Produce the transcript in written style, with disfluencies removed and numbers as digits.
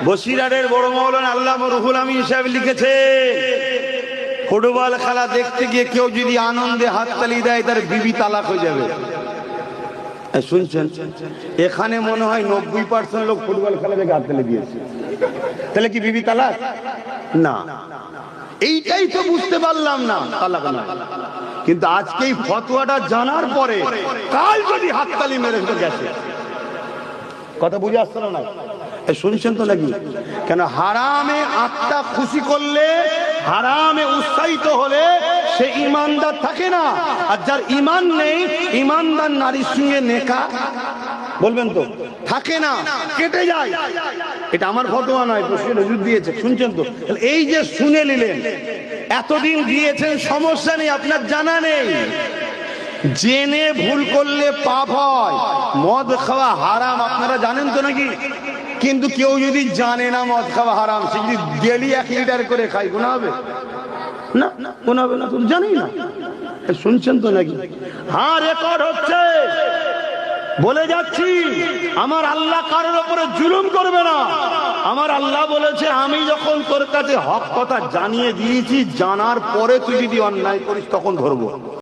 বসিরহাটের বড় মাওলানা আল্লামা রুহুল আমিন সাহেব লিখেছে, ফুটবল খেলা দেখতে গিয়ে কেউ যদি আনন্দে হাততালি দেয় তার বিবি তালাক হয়ে যাবে। শুনছেন, এখানে মনে হয় 90% লোক ফুটবল খেলা দেখে হাততালি দিয়েছে, তাহলে কি বিবি তালাক? না, এইটাই তো বুঝতে পারলাম না, তালাক না। কিন্তু আজকে এই ফতোয়াটা জানার পরে কাল যদি হাততালি মেরে গেছে, কথা বুঝে আসছে না? শুনছেন তো নাকি? কেন হারামে আত্মা খুশি করলে, হারামে উৎসাহিত হলে সে ইমানদার থাকে না। আর যার ইমান নেই, ইমানদার নারীর সঙ্গে নেকা বলবেন তো থাকে না, কেটে যায়। এটা আমার ফতোয়া নয়, প্রশ্ন হুজুর দিয়েছে, শুনছেন তো? এই যে শুনে নিলেন, এতদিন দিয়েছেন, সমস্যা নেই, আপনার জানা নেই। জেনে ভুল করলে পাপ হয়। মদ খাওয়া হারাম আপনারা জানেন তো নাকি? কিন্তু কেউ যদি জানে না মদ খাওয়া হারাম, সে যদি ডেলি 1 লিটার করে খায়, গুনাহ হবে না? গুনাহ হবে না? তুমি জানি না? শুনছেন তো নাকি? হ্যাঁ, রেকর্ড হচ্ছে। বলে যাচ্ছি, আমার আল্লাহ কারোর উপরে জুলুম করবে না। আমার আল্লাহ বলেছে, আমি যখন তোর কাছে হক কথা জানিয়ে দিয়েছি, জানার পরে তুই যদি অন্যায় করিস তখন ধরবো।